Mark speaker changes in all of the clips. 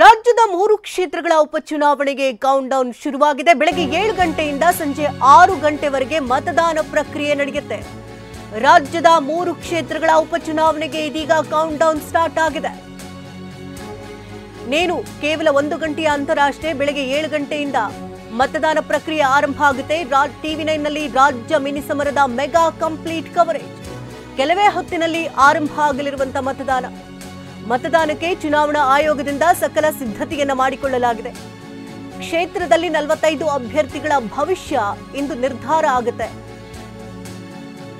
Speaker 1: ರಾಜ್ಯದ 3 ಕ್ಷೇತ್ರಗಳ ಉಪಚುನಾವಣೆಗೆ ಕೌಂಟ್ ಡೌನ್ ಶುರುವಾಗಿದೆ. ಬೆಳಗ್ಗೆ 7 ಗಂಟೆಯಿಂದ ಸಂಜೆ 6 ಗಂಟೆವರೆಗೆ ಮತದಾನ ಪ್ರಕ್ರಿಯೆ ನಡೆಯುತ್ತೆ. ರಾಜ್ಯದ 3 ಕ್ಷೇತ್ರಗಳ ಉಪಚುನಾವಣೆಗೆ ಇದೀಗ ಕೌಂಟ್ ಡೌನ್ ಸ್ಟಾರ್ಟ್ ಆಗಿದೆ. ನೇನು ಕೇವಲ 1 ಗಂಟೆಯ ಅಂತರ ಅಷ್ಟೇ. ಬೆಳಗ್ಗೆ 7 ಗಂಟೆಯಿಂದ ಮತದಾನ ಪ್ರಕ್ರಿಯೆ ಆರಂಭ ಆಗುತ್ತೆ. TV9 ನಲ್ಲಿ ರಾಜ್ಯ ಮಿನಿ ಸಮರದ ಮೆಗಾ ಕಂಪ್ಲೀಟ್ ಕವರೇಜ್. ಕೆಲವೇ ಹೊತ್ತಿನಲ್ಲಿ ಆರಂಭ ಆಗಲಿರುವಂತಹ ಮತದಾನಕ್ಕೆ ಚುನಾವಣಾ ಆಯೋಗದಿಂದ ಸಕಲ ಸಿದ್ಧತೆಯನ್ನ ಮಾಡಿಕೊಳ್ಳಲಾಗಿದೆ. ಕ್ಷೇತ್ರದಲ್ಲಿ 45 ಅಭ್ಯರ್ಥಿಗಳ ಭವಿಷ್ಯ ಇಂದು ನಿರ್ಧಾರ ಆಗುತ್ತೆ.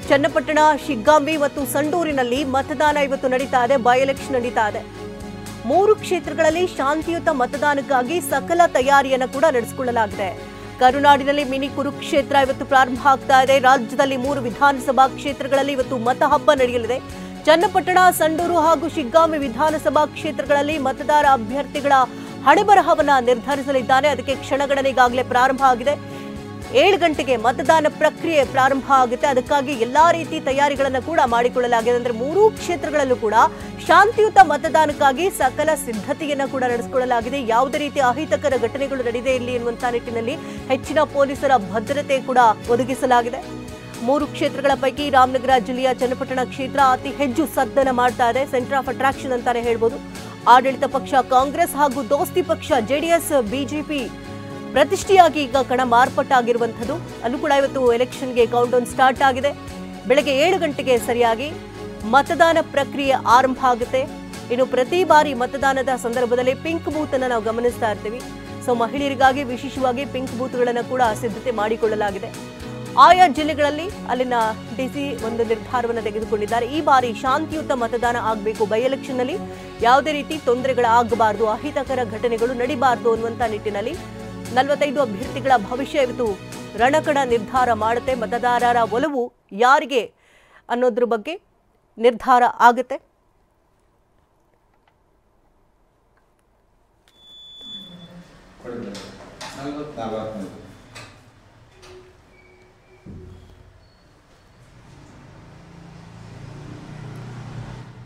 Speaker 1: ಚನ್ನಪಟ್ಟಣ, ಶಿಗ್ಗಾಂವಿ ಮತ್ತು ಸಂಡೂರಿನಲ್ಲಿ ಮತದಾನ ಇವತ್ತು ನಡೀತಾ ಇದೆ. ಬೈ ಎಲೆಕ್ಷನ್ ನಡೀತಾ ಇದೆ. 3 ಕ್ಷೇತ್ರಗಳಲ್ಲಿ ಶಾಂತಿಯುತ ಮತದಾನಕ್ಕಾಗಿ ಸಕಲ ತಯಾರಿಯನ್ನು ಕೂಡ ನಡೆಸಿಕೊಳ್ಳಲಾಗಿದೆ. ಕರುನಾಡಿನಲ್ಲಿ ಮಿನಿ ಕುರುಕ್ಷೇತ್ರ ಇವತ್ತು ಪ್ರಾರಂಭ ಆಗ್ತಾ ಇದೆ. ರಾಜ್ಯದಲ್ಲಿ 3 ವಿಧಾನಸಭಾ ಕ್ಷೇತ್ರಗಳಲ್ಲಿ ಇವತ್ತು ಮತಹಬ್ಬ ನಡೆಯಲಿದೆ. ಚನ್ನಪಟ್ಟಣ, ಸಂಡೂರು ಹಾಗೂ ಶಿಗ್ಗಾಂವಿ ವಿಧಾನಸಭಾ ಕ್ಷೇತ್ರಗಳಲ್ಲಿ ಮತದಾರ ಅಭ್ಯರ್ಥಿಗಳ ಹಣೆಬರಹವನ್ನ ನಿರ್ಧರಿಸಲಿದ್ದಾರೆ. ಅದಕ್ಕೆ ಕ್ಷಣಗಣನೆ ಈಗಾಗಲೇ ಪ್ರಾರಂಭ ಆಗಿದೆ. 7 ಗಂಟೆಗೆ ಮತದಾನ ಪ್ರಕ್ರಿಯೆ ಪ್ರಾರಂಭ ಆಗುತ್ತೆ. ಅದಕ್ಕಾಗಿ ಎಲ್ಲಾ ರೀತಿ ತಯಾರಿಗಳನ್ನು ಕೂಡ ಮಾಡಿಕೊಳ್ಳಲಾಗಿದೆ. ಅಂದ್ರೆ 3 ಕ್ಷೇತ್ರಗಳಲ್ಲೂ ಕೂಡ ಶಾಂತಿಯುತ ಮತದಾನಕ್ಕಾಗಿ ಸಕಲ ಸಿದ್ಧತೆಯನ್ನ ಕೂಡ ನಡೆಸಿಕೊಳ್ಳಲಾಗಿದೆ. ಯಾವುದೇ ರೀತಿ ಅಹಿತಕರ ಘಟನೆಗಳು ನಡೆದೇ ಇರಲಿ ಎನ್ನುವಂತ ನಿಟ್ಟಿನಲ್ಲಿ ಹೆಚ್ಚಿನ ಪೊಲೀಸರ ಭದ್ರತೆ ಕೂಡ ಒದಗಿಸಲಾಗಿದೆ. 3 ಕ್ಷೇತ್ರಗಳ ಪೈಕಿ ರಾಮನಗರ ಜಿಲ್ಲೆಯ ಚನ್ನಪಟ್ಟಣ ಕ್ಷೇತ್ರ ಅತಿ ಹೆಚ್ಚು ಸದ್ದನ ಮಾಡ್ತಾ ಇದೆ. ಸೆಂಟರ್ ಆಫ್ ಅಟ್ರಾಕ್ಷನ್ ಅಂತಾನೆ ಹೇಳ್ಬೋದು. ಆಡಳಿತ ಪಕ್ಷ ಕಾಂಗ್ರೆಸ್ ಹಾಗೂ ದೋಸ್ತಿ ಪಕ್ಷ ಜೆಡಿಎಸ್, ಬಿಜೆಪಿ ಪ್ರತಿಷ್ಠೆಯಾಗಿ ಈಗ ಕಣ ಮಾರ್ಪಾಟಾಗಿರುವಂಥದ್ದು. ಅಲ್ಲೂ ಕೂಡ ಇವತ್ತು ಎಲೆಕ್ಷನ್ಗೆ ಕೌಂಟ್ ಡೌನ್ ಸ್ಟಾರ್ಟ್ ಆಗಿದೆ. ಬೆಳಗ್ಗೆ 7 ಗಂಟೆಗೆ ಸರಿಯಾಗಿ ಮತದಾನ ಪ್ರಕ್ರಿಯೆ ಆರಂಭ ಆಗುತ್ತೆ. ಇನ್ನು ಪ್ರತಿ ಬಾರಿ ಮತದಾನದ ಸಂದರ್ಭದಲ್ಲಿ ಪಿಂಕ್ ಬೂತ್ ಅನ್ನು ನಾವು ಗಮನಿಸ್ತಾ ಇರ್ತೀವಿ. ಸೊ ಮಹಿಳೆಯರಿಗಾಗಿ ವಿಶೇಷವಾಗಿ ಪಿಂಕ್ ಬೂತ್ಗಳನ್ನು ಕೂಡ ಸಿದ್ಧತೆ ಮಾಡಿಕೊಳ್ಳಲಾಗಿದೆ. ಆಯಾ ಜಿಲ್ಲೆಗಳಲ್ಲಿ ಅಲ್ಲಿನ ಡಿಸಿ ಒಂದು ನಿರ್ಧಾರವನ್ನು ತೆಗೆದುಕೊಂಡಿದ್ದಾರೆ. ಈ ಬಾರಿ ಶಾಂತಿಯುತ ಮತದಾನ ಆಗಬೇಕು. ಬೈ ಎಲೆಕ್ಷನ್ ನಲ್ಲಿ ಯಾವುದೇ ರೀತಿ ತೊಂದರೆಗಳಾಗಬಾರದು, ಅಹಿತಕರ ಘಟನೆಗಳು ನಡೀಬಾರದು ಅನ್ನುವಂತ ನಿಟ್ಟಿನಲ್ಲಿ 45 ಅಭ್ಯರ್ಥಿಗಳ ಭವಿಷ್ಯ ಇವತ್ತು ರಣಕಣ ನಿರ್ಧಾರ ಮಾಡುತ್ತೆ. ಮತದಾರರ ಒಲವು ಯಾರಿಗೆ ಅನ್ನೋದ್ರ ಬಗ್ಗೆ ನಿರ್ಧಾರ ಆಗುತ್ತೆ.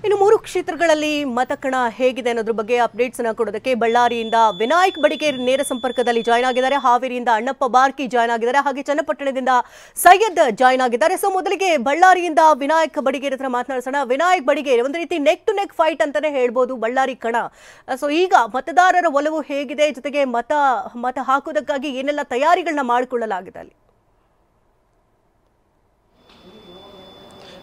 Speaker 1: ಇನ್ನು 3 ಕ್ಷೇತ್ರಗಳಲ್ಲಿ ಮತಕಣ ಹೇಗಿದೆ ಅನ್ನೋದ್ರ ಬಗ್ಗೆ ಅಪ್ಡೇಟ್ಸ್ ಅನ್ನ ಕೊಡೋದಕ್ಕೆ ಬಳ್ಳಾರಿಯಿಂದ ವಿನಾಯಕ್ ಬಡಿಗೇರ್ ನೇರ ಸಂಪರ್ಕದಲ್ಲಿ ಜಾಯ್ನ್ ಆಗಿದ್ದಾರೆ. ಹಾವೇರಿಯಿಂದ ಅಣ್ಣಪ್ಪ ಬಾರ್ಕಿ ಜಾಯ್ನ್ ಆಗಿದ್ದಾರೆ. ಹಾಗೆ ಚನ್ನಪಟ್ಟಣದಿಂದ ಸೈಯದ್ ಜಾಯ್ನ್ ಆಗಿದ್ದಾರೆ. ಸೊ ಮೊದಲಿಗೆ ಬಳ್ಳಾರಿಯಿಂದ ವಿನಾಯಕ್ ಬಡಿಗೇರ್ ಹತ್ರ ಮಾತನಾಡಿಸೋಣ. ವಿನಾಯಕ್ ಬಡಿಗೇರ್, ಒಂದು ರೀತಿ ನೆಕ್ ಟು ನೆಕ್ ಫೈಟ್ ಅಂತಾನೆ ಹೇಳ್ಬೋದು ಬಳ್ಳಾರಿ ಕಣ. ಸೊ ಈಗ ಮತದಾರರ ಒಲವು ಹೇಗಿದೆ, ಜೊತೆಗೆ ಮತ ಹಾಕೋದಕ್ಕಾಗಿ ಏನೆಲ್ಲ ತಯಾರಿಗಳನ್ನ ಮಾಡಿಕೊಳ್ಳಲಾಗಿದೆ ಅಲ್ಲಿ?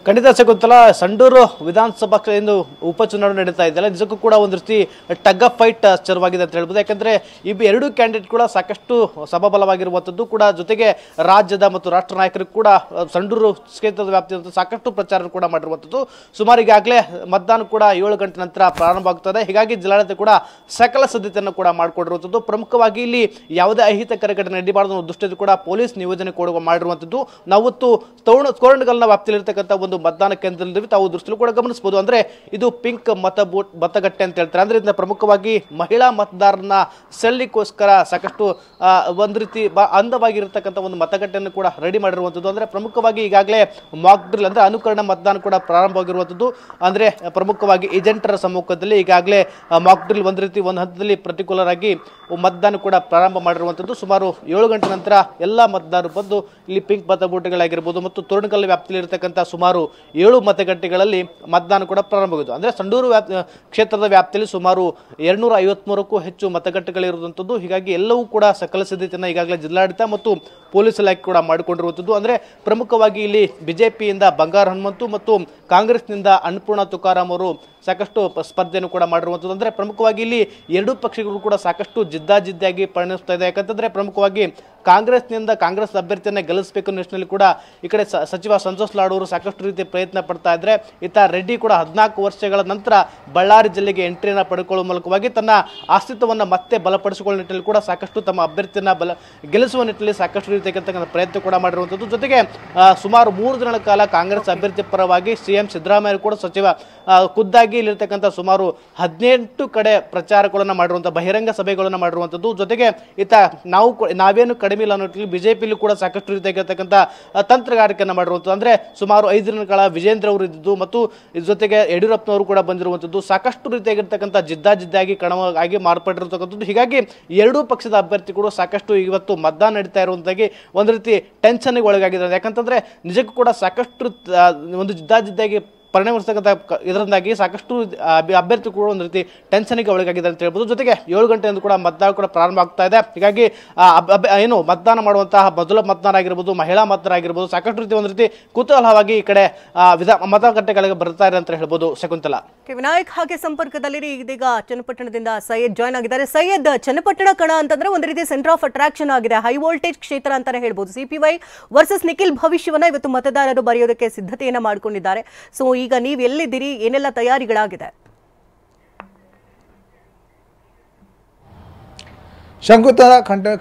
Speaker 2: ಖಂಡಿತ ಶಕುಂತಲ, ಸಂಡೂರು ವಿಧಾನಸಭಾ ಎಂದು ಉಪಚುನಾವಣೆ ನಡೀತಾ ಇದೆಯಲ್ಲ, ನಿಜಕ್ಕೂ ಕೂಡ ಒಂದು ರೀತಿ ಟಗ್ ಆಫ್ ಫೈಟ್ ಶುರುವಾಗಿದೆ ಅಂತ ಹೇಳ್ಬೋದು. ಯಾಕಂದ್ರೆ ಎರಡು ಕ್ಯಾಂಡಿಡೇಟ್ ಕೂಡ ಸಾಕಷ್ಟು ಸಬಬಲವಾಗಿರುವಂಥದ್ದು ಕೂಡ, ಜೊತೆಗೆ ರಾಜ್ಯದ ಮತ್ತು ರಾಷ್ಟ್ರ ನಾಯಕರು ಕೂಡ ಸಂಡೂರು ಕ್ಷೇತ್ರದ ವ್ಯಾಪ್ತಿಯಲ್ಲಿ ಸಾಕಷ್ಟು ಪ್ರಚಾರ ಕೂಡ ಮಾಡಿರುವಂಥದ್ದು. ಸುಮಾರು ಈಗಾಗಲೇ ಮತದಾನ ಕೂಡ 7 ಗಂಟೆ ನಂತರ ಪ್ರಾರಂಭ ಆಗ್ತದೆ. ಹೀಗಾಗಿ ಜಿಲ್ಲಾಡಳಿತ ಕೂಡ ಸಕಲ ಸಿದ್ಧತೆಯನ್ನು ಕೂಡ ಮಾಡಿಕೊಂಡಿರುವಂಥದ್ದು. ಪ್ರಮುಖವಾಗಿ ಇಲ್ಲಿ ಯಾವುದೇ ಅಹಿತಕರ ಘಟನೆ ನಡೀಬಾರದು ಅನ್ನೋ ದೃಷ್ಟಿಯಲ್ಲಿ ಕೂಡ ಪೊಲೀಸ್ ನಿಯೋಜನೆ ಕೂಡ ಮಾಡಿರುವಂಥದ್ದು. ನಾವತ್ತು ತೋರಣಗಲ್ನ ವ್ಯಾಪ್ತಿಯಲ್ಲಿರ್ತಕ್ಕಂಥ ಒಂದು ಮತದಾನ ಕೇಂದ್ರದಲ್ಲಿ ತಾವು ದೃಷ್ಟಿಯಲ್ಲಿ ಕೂಡ ಗಮನಿಸಬಹುದು. ಅಂದ್ರೆ ಇದು ಪಿಂಕ್ ಮತಗಟ್ಟೆ ಅಂತ ಹೇಳ್ತಾರೆ. ಅಂದ್ರೆ ಇದನ್ನ ಪ್ರಮುಖವಾಗಿ ಮಹಿಳಾ ಮತದಾರರನ್ನ ಸೆಲ್ಲಿಗೋಸ್ಕರ ಸಾಕಷ್ಟು ಒಂದು ರೀತಿ ಅಂದವಾಗಿರತಕ್ಕಂಥ ಒಂದು ಮತಗಟ್ಟೆಯನ್ನು ಕೂಡ ರೆಡಿ ಮಾಡಿರುವಂಥದ್ದು. ಅಂದ್ರೆ ಪ್ರಮುಖವಾಗಿ ಈಗಾಗಲೇ ಮಾಕ್ ಡ್ರಿಲ್ ಅಂದ್ರೆ ಅನುಕರಣ ಮತದಾನ ಕೂಡ ಪ್ರಾರಂಭವಾಗಿರುವಂಥದ್ದು. ಅಂದ್ರೆ ಪ್ರಮುಖವಾಗಿ ಏಜೆಂಟರ ಸಮ್ಮುಖದಲ್ಲಿ ಈಗಾಗಲೇ ಮಾಕ್ ಡ್ರಿಲ್ ಒಂದು ರೀತಿ ಒಂದು ಹಂತದಲ್ಲಿ ಪರ್ಟಿಕ್ಯುಲರ್ ಆಗಿ ಮತದಾನ ಕೂಡ ಪ್ರಾರಂಭ ಮಾಡಿರುವಂಥದ್ದು. ಸುಮಾರು 7 ಗಂಟೆ ನಂತರ ಎಲ್ಲ ಮತದಾರರು ಬಂದು ಇಲ್ಲಿ ಪಿಂಕ್ ಮತಗಟ್ಟೆಗಳಾಗಿರ್ಬೋದು ಮತ್ತು ತೋರಣಗಲ್ ವ್ಯಾಪ್ತಿಯಲ್ಲಿ ಇರತಕ್ಕಂಥ ಸುಮಾರು 7 ಮತಗಟ್ಟೆಗಳಲ್ಲಿ ಮತದಾನ ಕೂಡ ಪ್ರಾರಂಭವಾಗಿತ್ತು. ಅಂದ್ರೆ ಸಂಡೂರು ಕ್ಷೇತ್ರದ ವ್ಯಾಪ್ತಿಯಲ್ಲಿ ಸುಮಾರು 253ಕ್ಕೂ ಹೆಚ್ಚು ಮತಗಟ್ಟೆಗಳಿರುವಂಥದ್ದು. ಹೀಗಾಗಿ ಎಲ್ಲವೂ ಕೂಡ ಸಕಲ ಸಿದ್ಧತೆಯನ್ನು ಈಗಾಗಲೇ ಜಿಲ್ಲಾಡಳಿತ ಮತ್ತು ಪೊಲೀಸ್ ಇಲಾಖೆ ಕೂಡ ಮಾಡಿಕೊಂಡಿರುವಂಥದ್ದು. ಅಂದ್ರೆ ಪ್ರಮುಖವಾಗಿ ಇಲ್ಲಿ ಬಿಜೆಪಿಯಿಂದ ಬಂಗಾರ ಹನುಮಂತು ಮತ್ತು ಕಾಂಗ್ರೆಸ್ನಿಂದ ಅನ್ನಪೂರ್ಣ ತುಕಾರಾಮ್ ಅವರು ಸಾಕಷ್ಟು ಸ್ಪರ್ಧೆಯನ್ನು ಕೂಡ ಮಾಡಿರುವಂಥದ್ದು. ಅಂದ್ರೆ ಪ್ರಮುಖವಾಗಿ ಇಲ್ಲಿ 2 ಪಕ್ಷಗಳು ಕೂಡ ಸಾಕಷ್ಟು ಜಿದ್ದಾಜಿದ್ದಾಗಿ ಪರಿಣಮಿಸ್ತಾ ಇದೆ. ಯಾಕಂತಂದ್ರೆ ಪ್ರಮುಖವಾಗಿ ಕಾಂಗ್ರೆಸ್ನಿಂದ ಕಾಂಗ್ರೆಸ್ ಅಭ್ಯರ್ಥಿಯನ್ನ ಗೆಲ್ಲಿಸಬೇಕು ನಿಟ್ಟಿನಲ್ಲಿ ಕೂಡ ಈ ಕಡೆ ಸಚಿವ ಸಂತೋಷ್ ಲಾಡ್ ಅವರು ಸಾಕಷ್ಟು ರೀತಿಯ ಪ್ರಯತ್ನ ಪಡ್ತಾ ಇದ್ರೆ, ಈತ ರೆಡ್ಡಿ ಕೂಡ 14 ವರ್ಷಗಳ ನಂತರ ಬಳ್ಳಾರಿ ಜಿಲ್ಲೆಗೆ ಎಂಟ್ರಿಯನ್ನ ಪಡೆದುಕೊಳ್ಳುವ ಮೂಲಕವಾಗಿ ತನ್ನ ಅಸ್ತಿತ್ವವನ್ನು ಮತ್ತೆ ಬಲಪಡಿಸಿಕೊಳ್ಳುವ ನಿಟ್ಟಿನಲ್ಲಿ ಕೂಡ ಸಾಕಷ್ಟು ತಮ್ಮ ಅಭ್ಯರ್ಥಿಯನ್ನ ಗೆಲ್ಲಿಸುವ ನಿಟ್ಟಿನಲ್ಲಿ ಸಾಕಷ್ಟು ರೀತಿಯ ತೆಗೆತಕ್ಕಂಥ ಪ್ರಯತ್ನ ಕೂಡ ಮಾಡಿರುವಂಥದ್ದು. ಜೊತೆಗೆ ಸುಮಾರು 3 ದಿನಗಳ ಕಾಲ ಕಾಂಗ್ರೆಸ್ ಅಭ್ಯರ್ಥಿ ಪರವಾಗಿ ಸಿಎಂ ಸಿದ್ದರಾಮಯ್ಯ ಕೂಡ ಸಚಿವ ಖುದ್ದಾಗಿ ಇಲ್ಲಿರ್ತಕ್ಕಂಥ ಸುಮಾರು 18 ಕಡೆ ಪ್ರಚಾರಗಳನ್ನು ಮಾಡಿರುವಂಥ ಬಹಿರಂಗ ಸಭೆಗಳನ್ನು ಮಾಡಿರುವಂಥದ್ದು. ಜೊತೆಗೆ ನಾವೇನು ಕಡಿಮೆ ಇಲ್ಲ ಅನ್ನೋ ಬಿಜೆಪಿಯಲ್ಲೂ ಕೂಡ ಸಾಕಷ್ಟು ರೀತಿಯಾಗಿರ್ತಕ್ಕಂಥ ತಂತ್ರಗಾರಿಕೆಯನ್ನು ಮಾಡಿರುವಂಥದ್ದು. ಅಂದರೆ ಸುಮಾರು 5 ದಿನಗಳ ಕಾಲ ವಿಜೇಂದ್ರ ಅವರು ಇದ್ದಿದ್ದು ಮತ್ತು ಇದ್ರ ಜೊತೆಗೆ ಯಡಿಯೂರಪ್ಪನವರು ಕೂಡ ಬಂದಿರುವಂಥದ್ದು. ಸಾಕಷ್ಟು ರೀತಿಯಾಗಿರ್ತಕ್ಕಂಥ ಜಿದ್ದಾಗಿ ಕಣವಾಗಿ ಮಾರ್ಪಟ್ಟಿರ್ತಕ್ಕಂಥದ್ದು. ಹೀಗಾಗಿ ಎರಡೂ ಪಕ್ಷದ ಅಭ್ಯರ್ಥಿಗಳು ಸಾಕಷ್ಟು ಇವತ್ತು ಮತದಾನ ನಡೀತಾ ಇರುವಂತಾಗಿ ಒಂದು ರೀತಿ ಟೆನ್ಷನ್ಗೆ ಒಳಗಾಗಿದ್ದಾರೆ. ಯಾಕಂತಂದ್ರೆ ನಿಜಕ್ಕೂ ಕೂಡ ಸಾಕಷ್ಟು ಒಂದು ಜಿದ್ದಾಗಿ ಪರಿಣಮಿಸ್ತಕ್ಕಂಥ ಇದರಿಂದಾಗಿ ಸಾಕಷ್ಟು ಅಭ್ಯರ್ಥಿಗಳು ಒಂದು ರೀತಿ ಟೆನ್ಷನ್ಗೆ ಒಳಗಾಗಿದೆ ಅಂತ ಹೇಳ್ಬೋದು. ಜೊತೆಗೆ 7 ಗಂಟೆಯಿಂದ ಕೂಡ ಮತದಾನ ಕೂಡ ಪ್ರಾರಂಭ ಆಗ್ತಾ ಇದೆ. ಹೀಗಾಗಿ ಏನು ಮತದಾನ ಮಾಡುವಂತಹ ಮೊದಲ ಮತದಾನ ಆಗಿರ್ಬೋದು, ಮಹಿಳಾ ಮತದಾನ ಆಗಿರ್ಬೋದು, ಸಾಕಷ್ಟು ರೀತಿ ಒಂದು ರೀತಿ ಕುತೂಹಲವಾಗಿ ಈ ಕಡೆ ಮತಗಟ್ಟೆಗಳಿಗೆ ಬರ್ತಾ ಇದೆ ಅಂತ ಹೇಳ್ಬೋದು. ಶಕುಂತಲಾ,
Speaker 1: ವಿನಾಯಕ್ ಹಾಗೆ ಸಂಪರ್ಕದಲ್ಲಿ ಇದೀಗ ಚನ್ನಪಟ್ಟಣದಿಂದ ಸೈಯದ್ ಜಾಯ್ನ್ ಆಗಿದ್ದಾರೆ. ಸೈಯದ್, ಚನ್ನಪಟ್ಟಣ ಕಣ ಅಂತಂದ್ರೆ ಒಂದು ರೀತಿ ಸೆಂಟರ್ ಆಫ್ ಅಟ್ರಾಕ್ಷನ್ ಆಗಿದೆ, ಹೈ ವೋಲ್ಟೇಜ್ ಕ್ಷೇತ್ರ ಅಂತಾನೆ ಹೇಳ್ಬೋದು. ಸಿಪಿವೈ ವರ್ಸಸ್ ನಿಖಿಲ್ ಭವಿಷ್ಯವನ್ನ ಇವತ್ತು ಮತದಾರರು ಬರೆಯೋದಕ್ಕೆ ಸಿದ್ಧತೆಯನ್ನ ಮಾಡಿಕೊಂಡಿದ್ದಾರೆ. ಸೊ ಈಗ ನೀವು ಎಲ್ಲಿದ್ದೀರಿ, ಏನೆಲ್ಲ ತಯಾರಿಗಳಾಗಿದೆ?
Speaker 3: ಶಂಕುತರ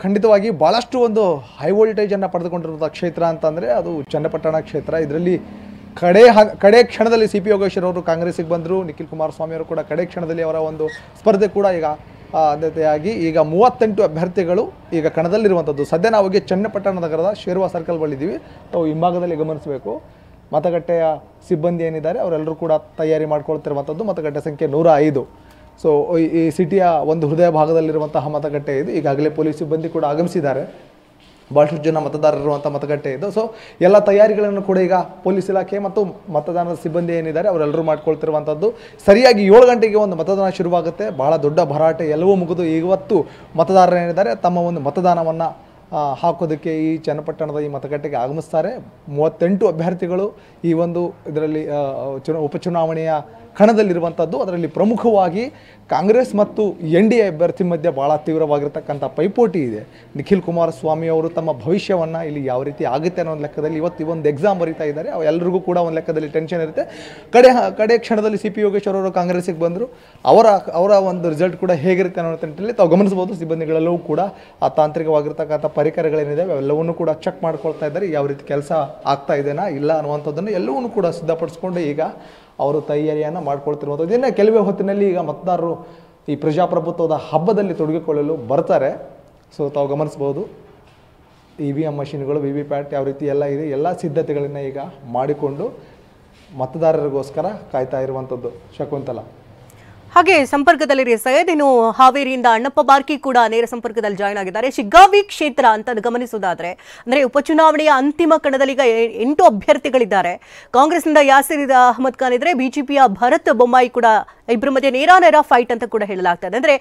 Speaker 3: ಖಂಡಿತವಾಗಿ ಬಹಳಷ್ಟು ಒಂದು ಹೈ ವೋಲ್ಟೇಜನ್ನು ಪಡೆದುಕೊಂಡಿರುವಂಥ ಕ್ಷೇತ್ರ ಅಂತಂದರೆ ಅದು ಚನ್ನಪಟ್ಟಣ ಕ್ಷೇತ್ರ. ಇದರಲ್ಲಿ ಕಡೆ ಕ್ಷಣದಲ್ಲಿ ಸಿ ಪಿ ಯೋಗೇಶ್ವರ್ ಅವರು ಕಾಂಗ್ರೆಸ್ಸಿಗೆ ಬಂದರು. ನಿಖಿಲ್ ಕುಮಾರಸ್ವಾಮಿ ಅವರು ಕೂಡ ಕಡೆ ಕ್ಷಣದಲ್ಲಿ ಅವರ ಒಂದು ಸ್ಪರ್ಧೆ ಕೂಡ ಈಗ ಆದ್ಯತೆಯಾಗಿ ಈಗ 38 ಅಭ್ಯರ್ಥಿಗಳು ಈಗ ಕಣದಲ್ಲಿರುವಂಥದ್ದು. ಸದ್ಯ ನಾವು ಚನ್ನಪಟ್ಟಣ ನಗರದ ಶೇರ್ವಾ ಸರ್ಕಲ್ ಬಳಿದ್ದೀವಿ. ತಾವು ಹಿಂಭಾಗದಲ್ಲಿ ಗಮನಿಸಬೇಕು, ಮತಗಟ್ಟೆಯ ಸಿಬ್ಬಂದಿ ಏನಿದ್ದಾರೆ ಅವರೆಲ್ಲರೂ ಕೂಡ ತಯಾರಿ ಮಾಡ್ಕೊಳ್ತಿರುವಂಥದ್ದು. ಮತಗಟ್ಟೆ ಸಂಖ್ಯೆ 105. ಸೊ ಈ ಸಿಟಿಯ ಒಂದು ಹೃದಯ ಭಾಗದಲ್ಲಿರುವಂತಹ ಮತಗಟ್ಟೆ ಇದು. ಈಗಾಗಲೇ ಪೊಲೀಸ್ ಸಿಬ್ಬಂದಿ ಕೂಡ ಆಗಮಿಸಿದ್ದಾರೆ. ಭಾಳಷ್ಟು ಜನ ಮತದಾರರಿರುವಂಥ ಮತಗಟ್ಟೆ ಇದು. ಸೊ ಎಲ್ಲ ತಯಾರಿಗಳನ್ನು ಕೂಡ ಈಗ ಪೊಲೀಸ್ ಇಲಾಖೆ ಮತ್ತು ಮತದಾನದ ಸಿಬ್ಬಂದಿ ಏನಿದ್ದಾರೆ ಅವರೆಲ್ಲರೂ ಮಾಡ್ಕೊಳ್ತಿರುವಂಥದ್ದು. ಸರಿಯಾಗಿ 7 ಗಂಟೆಗೆ ಒಂದು ಮತದಾನ ಶುರುವಾಗುತ್ತೆ. ಬಹಳ ದೊಡ್ಡ ಭರಾಟೆ ಎಲ್ಲವೂ ಮುಗಿದು ಇವತ್ತು ಮತದಾರರು ಏನಿದ್ದಾರೆ ತಮ್ಮ ಒಂದು ಮತದಾನವನ್ನು ಹಾಕೋದಕ್ಕೆ ಈ ಚನ್ನಪಟ್ಟಣದ ಈ ಮತಗಟ್ಟೆಗೆ ಆಗಮಿಸ್ತಾರೆ. 38 ಅಭ್ಯರ್ಥಿಗಳು ಈ ಒಂದು ಇದರಲ್ಲಿ ಉಪಚುನಾವಣೆಯ ಕಣದಲ್ಲಿರುವಂಥದ್ದು. ಅದರಲ್ಲಿ ಪ್ರಮುಖವಾಗಿ ಕಾಂಗ್ರೆಸ್ ಮತ್ತು NDA ಅಭ್ಯರ್ಥಿ ಮಧ್ಯೆ ಭಾಳ ತೀವ್ರವಾಗಿರ್ತಕ್ಕಂಥ ಪೈಪೋಟಿ ಇದೆ. ನಿಖಿಲ್ ಕುಮಾರಸ್ವಾಮಿ ಅವರು ತಮ್ಮ ಭವಿಷ್ಯವನ್ನು ಇಲ್ಲಿ ಯಾವ ರೀತಿ ಆಗುತ್ತೆ ಅನ್ನೋ ಒಂದು ಲೆಕ್ಕದಲ್ಲಿ ಇವತ್ತು ಒಂದು ಎಕ್ಸಾಮ್ ಬರೀತಾ ಇದ್ದಾರೆ. ಎಲ್ಲರಿಗೂ ಕೂಡ ಒಂದು ಲೆಕ್ಕದಲ್ಲಿ ಟೆನ್ಷನ್ ಇರುತ್ತೆ. ಕಡೆ ಕ್ಷಣದಲ್ಲಿ ಸಿ ಪಿ ಯೋಗೇಶ್ವರ್ ಅವರು ಕಾಂಗ್ರೆಸ್ಸಿಗೆ ಬಂದರು. ಅವರ ಒಂದು ರಿಸಲ್ಟ್ ಕೂಡ ಹೇಗಿರುತ್ತೆ ಅನ್ನೋ ನಿಟ್ಟಿನಲ್ಲಿ ತಾವು ಗಮನಿಸಬಹುದು. ಸಿಬ್ಬಂದಿಗಳೆಲ್ಲವೂ ಕೂಡ ಆ ತಾಂತ್ರಿಕವಾಗಿರ್ತಕ್ಕಂಥ ಪರಿಕರಗಳೇನಿದೆ ಅವೆಲ್ಲವನ್ನೂ ಕೂಡ ಚೆಕ್ ಮಾಡ್ಕೊಳ್ತಾ ಇದ್ದಾರೆ. ಯಾವ ರೀತಿ ಕೆಲಸ ಆಗ್ತಾ ಇದೆನಾ ಇಲ್ಲ ಅನ್ನುವಂಥದ್ದನ್ನು ಎಲ್ಲವನ್ನೂ ಕೂಡ ಸಿದ್ಧಪಡಿಸ್ಕೊಂಡು ಈಗ ಅವರು ತಯಾರಿಯನ್ನು ಮಾಡ್ಕೊಳ್ತಿರುವಂಥದ್ದು. ಇದನ್ನು ಕೆಲವೇ ಹೊತ್ತಿನಲ್ಲಿ ಈಗ ಮತದಾರರು ಈ ಪ್ರಜಾಪ್ರಭುತ್ವದ ಹಬ್ಬದಲ್ಲಿ ತೊಡಗಿಕೊಳ್ಳಲು ಬರ್ತಾರೆ. ಸೊ ತಾವು ಗಮನಿಸ್ಬೋದು EVM ಮಷಿನ್ಗಳು, VVPAT ಯಾವ ರೀತಿ ಎಲ್ಲ ಇದೆ, ಎಲ್ಲ ಸಿದ್ಧತೆಗಳನ್ನು ಈಗ ಮಾಡಿಕೊಂಡು ಮತದಾರರಿಗೋಸ್ಕರ ಕಾಯ್ತಾ ಇರುವಂಥದ್ದು. ಶಕುಂತಲಾ,
Speaker 1: ಹಾಗೆ ಸಂಪರ್ಕದಲ್ಲಿ ಸೈಯದ್, ಇನ್ನು ಹಾವೇರಿಯಿಂದ ಅಣ್ಣಪ್ಪ ಬಾರ್ಕಿ ಕೂಡ ನೇರ ಸಂಪರ್ಕದಲ್ಲಿ ಜಾಯ್ನ್ ಆಗಿದ್ದಾರೆ. ಶಿಗ್ಗಾವಿ ಕ್ಷೇತ್ರ ಅಂತ ಗಮನಿಸೋದಾದ್ರೆ ಅಂದ್ರೆ ಉಪಚುನಾವಣೆಯ ಅಂತಿಮ ಕಣದಲ್ಲಿ ಈಗ 8 ಅಭ್ಯರ್ಥಿಗಳಿದ್ದಾರೆ. ಕಾಂಗ್ರೆಸ್ನಿಂದ ಯಾಸಿರ್ ಅಹಮದ್ ಖಾನ್ ಇದ್ರೆ, ಬಿಜೆಪಿಯ ಭರತ್ ಬೊಮ್ಮಾಯಿ ಕೂಡ ಇಬ್ಬರ ಮಧ್ಯೆ ನೇರ ಫೈಟ್ ಅಂತ ಕೂಡ ಹೇಳಲಾಗ್ತದೆ. ಅಂದ್ರೆ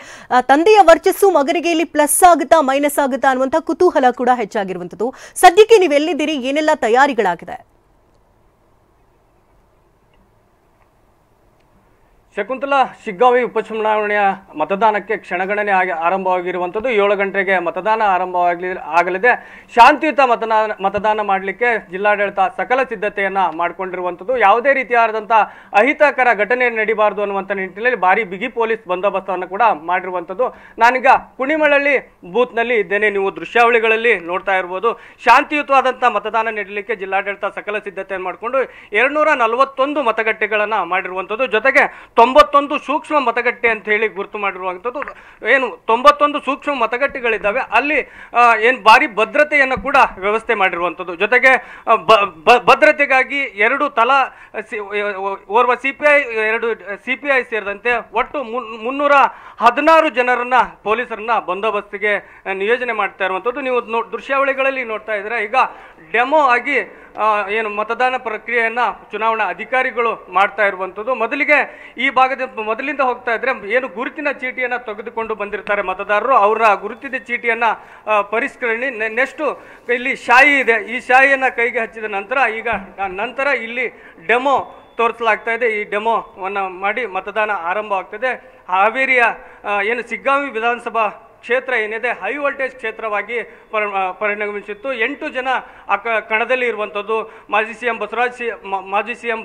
Speaker 1: ತಂದೆಯ ವರ್ಚಸ್ಸು ಮಗನಿಗೆ ಇಲ್ಲಿ ಪ್ಲಸ್ ಆಗುತ್ತಾ ಮೈನಸ್ ಆಗುತ್ತಾ ಅನ್ನುವಂಥ ಕುತೂಹಲ ಕೂಡ ಹೆಚ್ಚಾಗಿರುವಂಥದ್ದು. ಸದ್ಯಕ್ಕೆ ನೀವೆಲ್ಲಿದ್ದೀರಿ, ಏನೆಲ್ಲ ತಯಾರಿಗಳಾಗಿದೆ?
Speaker 4: ಶಕುಂತಲಾ, ಶಿಗ್ಗಾವಿ ಉಪಚುನಾವಣೆಯ ಮತದಾನಕ್ಕೆ ಕ್ಷಣಗಣನೆ ಆರಂಭವಾಗಿರುವಂಥದ್ದು. 7 ಗಂಟೆಗೆ ಮತದಾನ ಆಗಲಿದೆ. ಶಾಂತಿಯುತ ಮತದಾನ ಮಾಡಲಿಕ್ಕೆ ಜಿಲ್ಲಾಡಳಿತ ಸಕಲ ಸಿದ್ಧತೆಯನ್ನ ಮಾಡಿಕೊಂಡಿರುವಂಥದ್ದು. ಯಾವುದೇ ರೀತಿಯಾದಂಥ ಅಹಿತಕರ ಘಟನೆ ನಡೀಬಾರದು ಅನ್ನುವಂಥ ನಿಟ್ಟಿನಲ್ಲಿ ಭಾರಿ ಬಿಗಿ ಪೊಲೀಸ್ ಬಂದೋಬಸ್ತನ್ನು ಕೂಡ ಮಾಡಿರುವಂಥದ್ದು. ನಾನೀಗ ಕುಣಿಮಳಲ್ಲಿ ಬೂತ್ನಲ್ಲಿ ಇದ್ದೇನೆ. ನೀವು ದೃಶ್ಯಾವಳಿಗಳಲ್ಲಿ ನೋಡ್ತಾ ಇರ್ಬೋದು. ಶಾಂತಿಯುತವಾದಂಥ ಮತದಾನ ನೀಡಲಿಕ್ಕೆ ಜಿಲ್ಲಾಡಳಿತ ಸಕಲ ಸಿದ್ಧತೆಯನ್ನು ಮಾಡಿಕೊಂಡು 241 ಮತಗಟ್ಟೆಗಳನ್ನು ಮಾಡಿರುವಂಥದ್ದು. ಜೊತೆಗೆ 91 ಸೂಕ್ಷ್ಮ ಮತಗಟ್ಟೆ ಅಂತ ಹೇಳಿ ಗುರುತು ಮಾಡಿರುವಂಥದ್ದು. ಏನು 91 ಸೂಕ್ಷ್ಮ ಮತಗಟ್ಟೆಗಳಿದ್ದಾವೆ, ಅಲ್ಲಿ ಏನು ಭಾರಿ ಭದ್ರತೆಯನ್ನು ಕೂಡ ವ್ಯವಸ್ಥೆ ಮಾಡಿರುವಂಥದ್ದು. ಜೊತೆಗೆ ಭದ್ರತೆಗಾಗಿ 2 ತಲಾ ಓರ್ವ CPI 2 CPI ಸೇರಿದಂತೆ ಒಟ್ಟು 316 ಜನರನ್ನ ಪೊಲೀಸರನ್ನ ಬಂದೋಬಸ್ತಿಗೆ ನಿಯೋಜನೆ ಮಾಡ್ತಾ ಇರುವಂಥದ್ದು. ನೀವು ದೃಶ್ಯಾವಳಿಗಳಲ್ಲಿ ನೋಡ್ತಾ ಇದ್ರೆ ಈಗ ಡೆಮೋ ಆಗಿ ಏನು ಮತದಾನ ಪ್ರಕ್ರಿಯೆಯನ್ನ ಚುನಾವಣಾ ಅಧಿಕಾರಿಗಳು ಮಾಡ್ತಾ ಇರುವಂಥದ್ದು. ಮೊದಲಿಗೆ ಈ ಮೊದಲಿಂದ ಹೋಗ್ತಾ ಇದ್ರೆ ಏನು ಗುರುತಿನ ಚೀಟಿಯನ್ನ ತೆಗೆದುಕೊಂಡು ಬಂದಿರ್ತಾರೆ ಮತದಾರರು, ಅವರ ಗುರುತಿನ ಚೀಟಿಯನ್ನ ಪರಿಷ್ಕರಣೆ, ನೆಕ್ಸ್ಟ್ ಇಲ್ಲಿ ಶಾಯಿ ಇದೆ, ಈ ಶಾಯಿಯನ್ನ ಕೈಗೆ ಹಚ್ಚಿದ ನಂತರ ಇಲ್ಲಿ ಡೆಮೋ ತೋರಿಸಲಾಗ್ತಾ ಇದೆ. ಈ ಡೆಮೋವನ್ನು ಮಾಡಿ ಮತದಾನ ಆರಂಭ ಆಗ್ತದೆ. ಹಾವೇರಿಯ ಏನು ಶಿಗ್ಗಾವಿ ವಿಧಾನಸಭಾ ಕ್ಷೇತ್ರ ಏನಿದೆ ಹೈ ವೋಲ್ಟೇಜ್ ಕ್ಷೇತ್ರವಾಗಿ ಪರಿಣಮಿಸಿತ್ತು. 8 ಜನ ಕಣದಲ್ಲಿ ಇರುವಂಥದ್ದು ಮಾಜಿ ಸಿ ಎಂ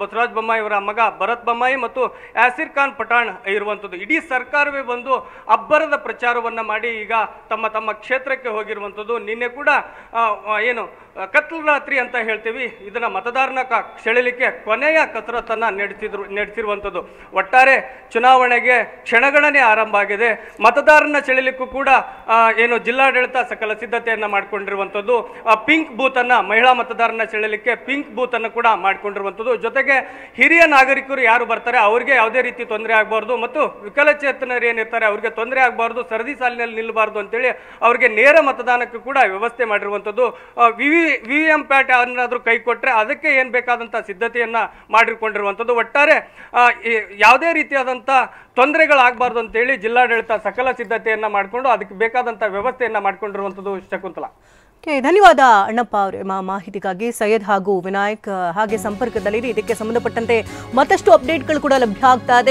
Speaker 4: ಬಸವರಾಜ ಬೊಮ್ಮಾಯಿ ಅವರ ಮಗ ಭರತ್ ಬೊಮ್ಮಾಯಿ ಮತ್ತು ಯಾಸಿರ್ ಖಾನ್ ಪಠಾಣ್ ಇರುವಂಥದ್ದು. ಇಡೀ ಸರ್ಕಾರವೇ ಬಂದು ಅಬ್ಬರದ ಪ್ರಚಾರವನ್ನ ಮಾಡಿ ಈಗ ತಮ್ಮ ಕ್ಷೇತ್ರಕ್ಕೆ ಹೋಗಿರುವಂಥದ್ದು. ನಿನ್ನೆ ಕೂಡ ಕತ್ಲ ರಾತ್ರಿ ಅಂತ ಹೇಳ್ತೀವಿ, ಇದನ್ನ ಮತದಾರನ ಸೆಳೆಯಲಿಕ್ಕೆ ಕೊನೆಯ ಕಸರತ್ತನ್ನ ನಡೆಸಿರುವಂಥದ್ದು. ಒಟ್ಟಾರೆ ಚುನಾವಣೆಗೆ ಕ್ಷಣಗಣನೆ ಆರಂಭ ಆಗಿದೆ. ಮತದಾರನ ಸೆಳೆಯಲಿಕ್ಕೂ ಕೂಡ ಜಿಲ್ಲಾಡಳಿತ ಸಕಲ ಸಿದ್ಧತೆಯನ್ನ ಮಾಡಿಕೊಂಡಿರುವಂಥದ್ದು. ಪಿಂಕ್ ಬೂತ್ ಅನ್ನ ಮಹಿಳಾ ಮತದಾರನ ಸೆಳೆಯಲಿಕ್ಕೆ ಪಿಂಕ್ ಬೂತ್ ಅನ್ನು ಕೂಡ ಮಾಡಿಕೊಂಡಿರುವಂಥದ್ದು. ಜೊತೆಗೆ ಹಿರಿಯ ನಾಗರಿಕರು ಯಾರು ಬರ್ತಾರೆ ಅವ್ರಿಗೆ ಯಾವುದೇ ರೀತಿ ತೊಂದರೆ ಆಗಬಾರ್ದು ಮತ್ತು ವಿಕಲಚೇತನರು ಏನಿರ್ತಾರೆ ಅವ್ರಿಗೆ ತೊಂದರೆ ಆಗಬಾರ್ದು, ಸರದಿ ಸಾಲಿನಲ್ಲಿ ನಿಲ್ಲಬಾರ್ದು ಅಂತೇಳಿ ಅವ್ರಿಗೆ ನೇರ ಮತದಾನಕ್ಕೂ ಕೂಡ ವ್ಯವಸ್ಥೆ ಮಾಡಿರುವಂಥದ್ದು. ವಿವಿಎಂ ಪ್ಯಾಟ್ ಏನಾದರೂ ಕೈ ಕೊಟ್ಟರೆ ಅದಕ್ಕೆ ಏನು ಬೇಕಾದಂಥ ಸಿದ್ಧತೆಯನ್ನ ಮಾಡಿಕೊಂಡಿರುವಂಥದ್ದು. ಒಟ್ಟಾರೆ ಯಾವುದೇ ರೀತಿಯಾದಂಥ ತೊಂದರೆಗಳಾಗಬಾರ್ದು ಅಂತೇಳಿ ಜಿಲ್ಲಾಡಳಿತ ಸಕಲ ಸಿದ್ಧತೆಯನ್ನ ಮಾಡಿಕೊಂಡು ಅದಕ್ಕೆ ಬೇಕಾದಂಥ ವ್ಯವಸ್ಥೆಯನ್ನ ಮಾಡಿಕೊಂಡಿರುವಂಥದ್ದು. ಶಕುಂತಲಾ,
Speaker 1: ಧನ್ಯವಾದ ಅಣ್ಣಪ್ಪ ಅವರೇ ಮಾಹಿತಿಗಾಗಿ. ಸೈಯದ್ ಹಾಗೂ ವಿನಾಯಕ್ ಹಾಗೆ ಸಂಪರ್ಕದಲ್ಲಿರಿ. ಇದಕ್ಕೆ ಸಂಬಂಧಪಟ್ಟಂತೆ ಮತ್ತಷ್ಟು ಅಪ್ಡೇಟ್ಗಳು ಕೂಡ ಲಭ್ಯ ಆಗ್ತಾ ಇದೆ.